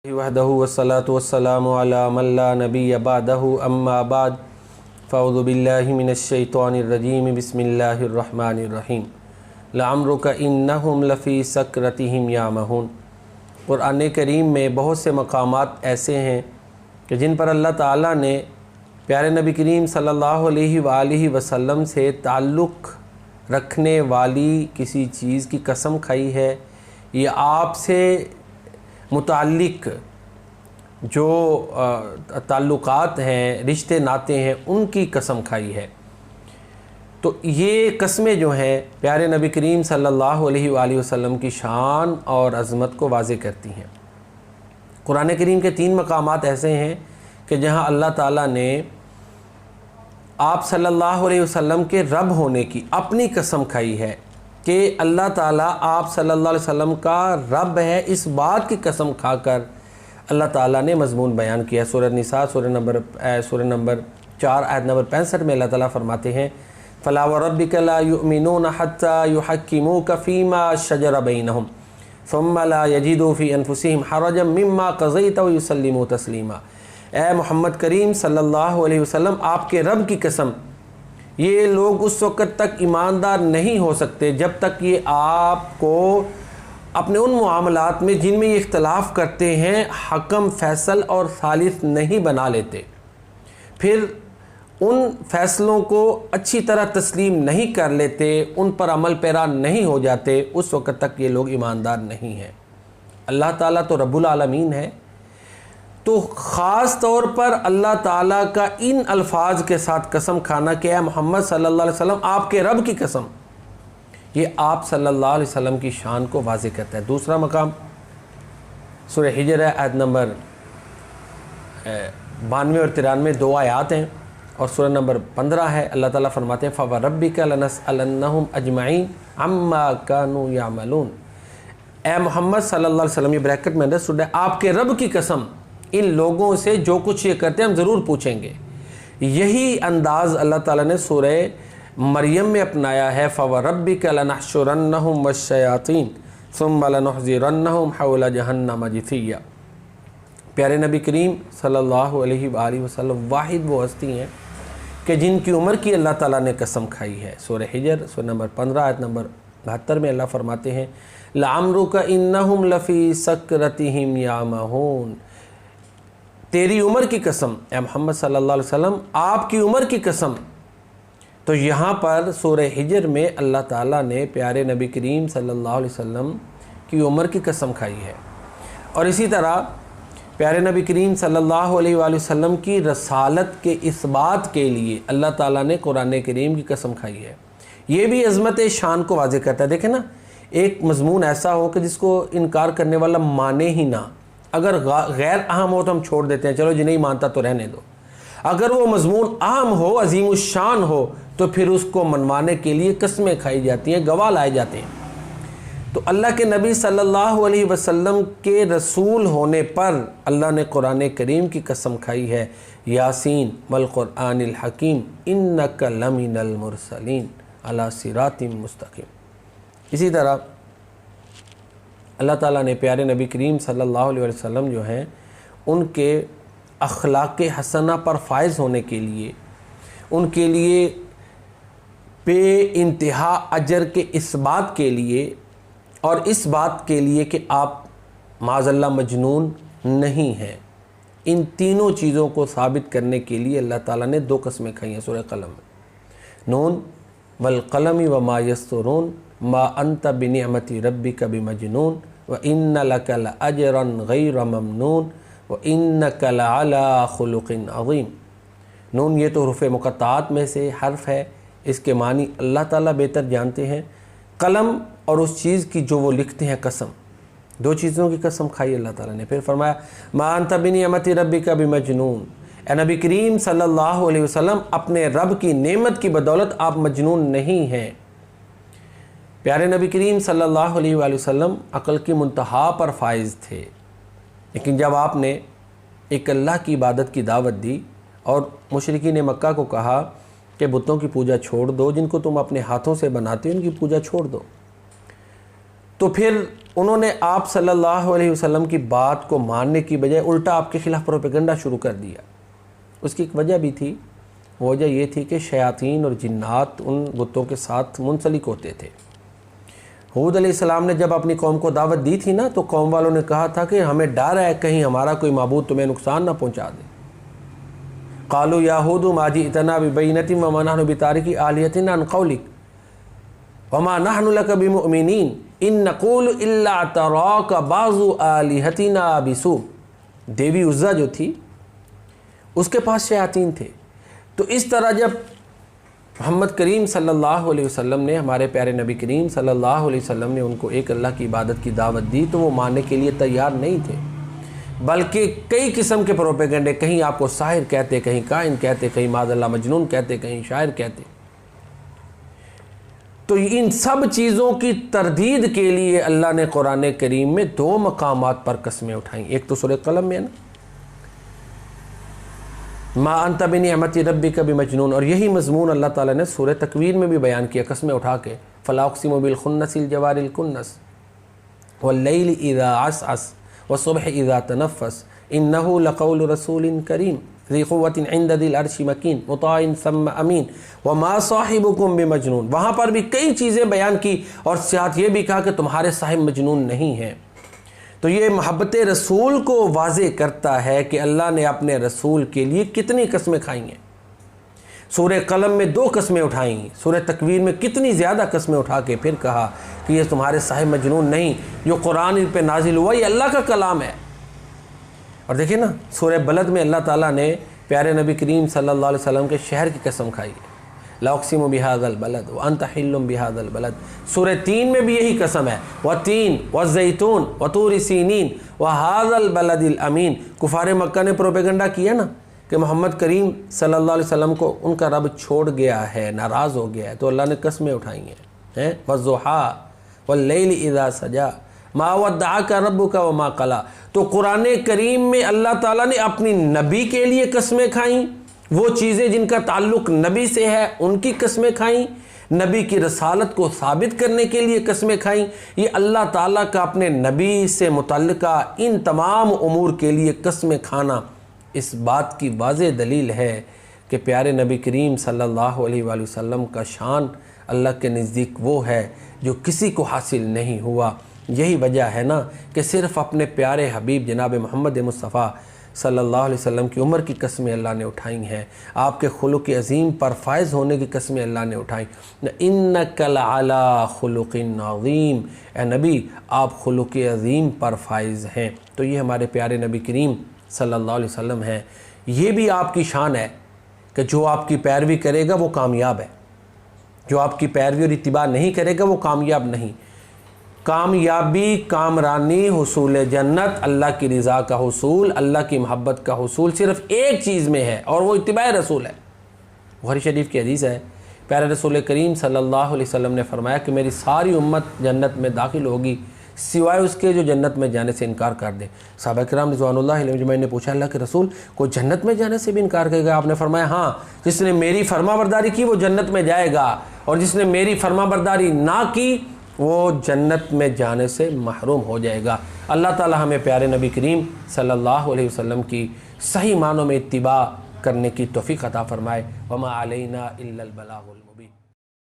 वहदहु वस्सलातु वस्सलामु अला मन ला नबिय्य बअदहु अम्मा बाद फ़अऊज़ु बिल्लाहि मिनश्शैतानिर रजीम बिस्मिल्लाहिर रहमानिर रहीम लअम्रुका इन्नहुम लफ़ी सकरतिहिम यामहून। क़ुरान करीम में बहुत से मकामात ऐसे हैं कि जिन पर अल्लाह ताला ने प्यारे नबी करीम सल्लल्लाहु अलैहि वसल्लम से ताल्लुक़ रखने वाली किसी चीज़ की कसम खाई है या आपसे मुताल्लिक़ जो ताल्लुकात हैं, रिश्ते नाते हैं, उनकी कसम खाई है। तो ये कस्में जो हैं प्यारे नबी करीम सल्लल्लाहु अलैहि वसल्लम की शान और अज़मत को वाज़े करती हैं। कुरान करीम के 3 मकामात ऐसे हैं कि जहाँ अल्लाह ताला ने आप सल्लल्लाहु अलैहि वसल्लम के रब होने की अपनी कसम खाई है कि अल्लाह ताला आप सल्लल्लाहु अलैहि वसल्लम का रब है। इस बात की कसम खाकर अल्लाह ताला ने मज़मून बयान किया। सूरह निसा सूरह नंबर 4 आयत नंबर 65 में अल्लाह ताला फरमाते हैं फ़ला व रब्बिका ला युमिनूना हत्ता युहक्किमूका फ़ीमा शजर बैनहुम सुम्मा ला यजिदू फ़ी अनफुसिहिम हरजम मिम्मा क़ज़ैत व युसल्लिमू तस्लीमा। ए मोहम्मद करीम सल्लल्लाहु अलैहि वसल्लम, आपके रब की कसम, ये लोग उस वक़्त तक ईमानदार नहीं हो सकते जब तक ये आपको अपने उन मामलात में जिनमें ये इख्तलाफ करते हैं हकम, फैसल और सालिस नहीं बना लेते, फिर उन फ़ैसलों को अच्छी तरह तस्लीम नहीं कर लेते, उन पर अमल पैरा नहीं हो जाते, उस वक़्त तक ये लोग ईमानदार नहीं हैं। अल्लाह ताला तो रब्बुल आलमीन है। तो ख़ास तौर पर अल्लाह ताला का इन अल्फाज के साथ कसम खाना कि है मोहम्मद सल्लल्लाहु अलैहि वसल्लम आपके रब की कसम, ये आप सल्लल्लाहु अलैहि वसल्लम की शान को वाज़े करता है। दूसरा मकाम सूरह हिजर है, आयत नंबर 92 और 93, 2 आयात हैं, और सूरह नंबर 15 है। अल्लाह ताला फरमाते हैं फ़वरब्बिका लनसअलन्नहुम अजमईन अम्मा कानू यामलून। ए मोहम्मद सल्लल्लाहु अलैहि वसल्लम, ये ब्रैकेट में अंदर सुन, आपके रब की कसम, इन लोगों से जो कुछ ये करते हैं हम ज़रूर पूछेंगे। यही अंदाज़ अल्लाह ताला ने सूरह मरियम में अपनाया है फ़वरब्बिका लनहशुरन्नहुम वश्शयातीन सुम्मा लनुहज़िरन्नहुम हौला जहन्नम जिथिया। प्यारे नबी करीम सल्लल्लाहु अलैहि वसल्लम वाहिद वो हस्ती हैं कि जिनकी उम्र की अल्लाह ताला ने कसम खाई है। सूरह हिजर सूरह नंबर 15 आयत नंबर 72 में अल्लाह फरमाते हैं लअम्रुका इन्नहुम लफ़ी सकरतिहिम यामहून। तेरी उम्र की कसम, ए मोहम्मद सल्लल्लाहु अलैहि वसल्लम, आपकी उम्र की कसम। तो यहाँ पर सूरह हिजर में अल्लाह ताला ने प्यारे नबी करीम सल्लल्लाहु अलैहि वसल्लम की उम्र की कसम खाई है। और इसी तरह प्यारे नबी करीम सल्लल्लाहु अलैहि वसल्लम की रसालत के इस बात के लिए अल्लाह ताला ने कुरान करीम की कसम खाई है। ये भी अज़मत शान को वाज़े करता है। देखें ना, एक मज़मून ऐसा हो कि जिसको इनकार करने वाला माने ही ना, अगर गैर अहम हो तो हम छोड़ देते हैं, चलो जी नहीं मानता तो रहने दो। अगर वो मज़मून अहम हो, अज़ीमुश्शान हो, तो फिर उसको मनवाने के लिए कस्में खाई जाती हैं, गवाह लाए जाते हैं। तो अल्लाह के नबी सल्लल्लाहु अलैहि वसल्लम के रसूल होने पर अल्लाह ने कुरान करीम की कसम खाई है यासीन वल क़ुरआनिल हकीम इन्नका लमिनल मुरसलीन अला सिरातिम मुस्तक़ीम। इसी तरह अल्लाह ताला ने प्यारे नबी करीम सल्लल्लाहु अलैहि वसल्लम जो हैं उनके अखलाक़ हसना पर फायज़ होने के लिए, उनके लिए बे इंतहा अजर के इस बात के लिए और इस बात के लिए कि आप माज़अल्लाह मजनून नहीं हैं, इन तीनों चीज़ों को साबित करने के लिए अल्लाह ताला ने 2 कस्में खाई हैं सूरह कलम में, नून वल क़लमी व मा यस्तुरून मा अंत बिनिअमति रब्बिका बिमजनून व इन्न लका लअजरन गैर ममनून व इन्नका लअला खुलुक़िन अज़ीम। नून ये तो हुरूफ़ मुक़त्तआत में से हर्फ है, इसके मानी अल्लाह ताला बेहतर जानते हैं। कलम और उस चीज़ की जो वो लिखते हैं कसम, 2 चीज़ों की कसम खाई अल्लाह ताला ने। फिर फरमाया मा अंत बिनिअमति रब्बिका बिमजनून। ए नबी करीम सल्लल्लाहु अलैहि वसल्लम, अपने रब की नेमत की बदौलत आप मजनून नहीं हैं। प्यारे नबी करीम सल्लल्लाहु अलैहि वसल्लम अक़ल की मुंतहा पर फाइज़ थे, लेकिन जब आपने एक अल्लाह की इबादत की दावत दी और मुशरिकीन मक्का को कहा कि बुतों की पूजा छोड़ दो, जिनको तुम अपने हाथों से बनाते हो उनकी पूजा छोड़ दो, तो फिर انہوں نے آپ صلی اللہ علیہ وسلم کی بات کو ماننے کی بجائے الٹا آپ کے خلاف پروپیگنڈا شروع کر دیا۔ اس کی ایک وجہ بھی تھی، وجہ یہ تھی کہ شیاطین اور جنات ان بتوں کے ساتھ منسلک ہوتے تھے۔ ہود علیہ السلام نے جب اپنی قوم کو دعوت دی تھی نا، تو قوم والوں نے کہا تھا کہ ہمیں ڈر ہے کہیں ہمارا کوئی معبود تمہیں نقصان نہ پہنچا دے۔ قالوا یا ہود ما جئتنا ببینۃ وما نحن بتارکی آلہتنا عن قولک وما نحن لک بمؤمنین ان نقول الا تراک بعض آلہتنا بسوء۔ دیوی عزا جو تھی اس کے پاس شیاطین تھے، تو اس طرح جب محمد کریم صلی اللہ علیہ وسلم نے، ہمارے پیارے نبی کریم صلی اللہ علیہ وسلم نے ان کو ایک اللہ کی عبادت کی دعوت دی تو وہ ماننے کے لیے تیار نہیں تھے، بلکہ کئی قسم کے پروپیگنڈے، کہیں آپ کو ساحر کہتے، کہیں کاہن کہتے، کہیں معاذ اللہ مجنون کہتے، کہیں شاعر کہتے۔ تو ان سب چیزوں کی تردید کے لیے اللہ نے قرآن کریم میں 2 مقامات پر قسمیں اٹھائیں۔ ایک تو سورہ قلم میں ہے نا، ما انت بنعمت ربک بمجنون، اور یہی مضمون اللہ تعالیٰ نے سورہ تکویر میں بھی بیان کیا قسمیں اٹھا کے، فلا اقسم بالخنس الجوار الکنس واللیل اذا عسعس والصبح اذا تنفس انہ لقول رسول کریم ذی قوت عند ذی العرش مکین مطاع ثم امین وما صاحبکم بمجنون۔ وہاں پر بھی کئی چیزیں بیان کی اور ساتھ یہ بھی کہا کہ تمہارے صاحب مجنون نہیں ہیں۔ تو یہ محبت رسول کو واضح کرتا ہے کہ اللہ نے اپنے رسول کے لیے کتنی قسمیں کھائی ہیں۔ سورہ قلم میں 2 قسمیں اٹھائیں، سورہ تکویر میں کتنی زیادہ قسمیں اٹھا کے پھر کہا کہ یہ تمہارے صاحب مجنون نہیں، جو قرآن پہ نازل ہوا یہ اللہ کا کلام ہے۔ اور دیکھیں نا، سورہ بلد میں اللہ تعالیٰ نے پیارے نبی کریم صلی اللہ علیہ وسلم کے شہر کی قسم کھائی ہے، لا اقسم بہذا البلد وانت حل بہذا البلد۔ سورہ 3 میں بھی یہی قسم ہے، والتین والزیتون وطور سینین وہذا البلد الامین۔ کفار مکہ نے پروپیگنڈا کیا نا کہ محمد کریم صلی اللہ علیہ وسلم کو ان کا رب چھوڑ گیا ہے، ناراض ہو گیا ہے، تو اللہ نے قسمیں اٹھائی ہیں، والضحیٰ واللیل اذا سجا ما ودعک ربک وما قلی۔ تو قرآن کریم میں اللہ تعالیٰ نے اپنی نبی کے لیے قسمیں کھائیں، وہ چیزیں جن کا تعلق نبی سے ہے ان کی قسمیں کھائیں، نبی کی رسالت کو ثابت کرنے کے لیے قسمیں کھائیں۔ یہ اللہ تعالیٰ کا اپنے نبی سے متعلقہ ان تمام امور کے لیے قسمیں کھانا اس بات کی واضح دلیل ہے کہ پیارے نبی کریم صلی اللہ علیہ وآلہ وسلم کا شان اللہ کے نزدیک وہ ہے جو کسی کو حاصل نہیں ہوا۔ یہی وجہ ہے نا کہ صرف اپنے پیارے حبیب جناب محمد مصطفیٰ صلی اللہ علیہ وسلم کی عمر کی قسمیں اللہ نے اٹھائی ہیں، آپ کے خلق عظیم پر فائز ہونے کی قسمیں اللہ نے اٹھائیں۔ اِنَّكَ لَعَلَىٰ خُلُقٍ عَظِيمٍ، اے نبی آپ خلق عظیم پر فائز ہیں۔ تو یہ ہمارے پیارے نبی کریم صلی اللہ علیہ وسلم ہیں۔ یہ بھی آپ کی شان ہے کہ جو آپ کی پیروی کرے گا وہ کامیاب ہے، جو آپ کی پیروی اور اتباع نہیں کرے گا وہ کامیاب نہیں۔ کامیابی، کامرانی، حصول جنت، اللہ کی رضا کا حصول، اللہ کی محبت کا حصول صرف ایک چیز میں ہے اور وہ اتباع رسول ہے۔ بخاری شریف کی حدیث ہے، پیارے رسول کریم صلی اللہ علیہ وسلم نے فرمایا کہ میری ساری امت جنت میں داخل ہوگی سوائے اس کے جو جنت میں جانے سے انکار کر دے۔ صحابہ کرام رضوان اللہ علیہ اجمعین نے پوچھا اللہ کے رسول کوئی جنت میں جانے سے بھی انکار کرے گا؟ آپ نے فرمایا ہاں، جس نے میری فرما برداری کی وہ جنت میں جائے گا، اور جس نے میری فرما برداری نہ کی وہ جنت میں جانے سے محروم ہو جائے گا۔ اللہ تعالی ہمیں پیارے نبی کریم صلی اللہ علیہ وسلم کی صحیح معنوں میں اتباع کرنے کی توفیق عطا فرمائے۔ وما علینا الا البلاغ۔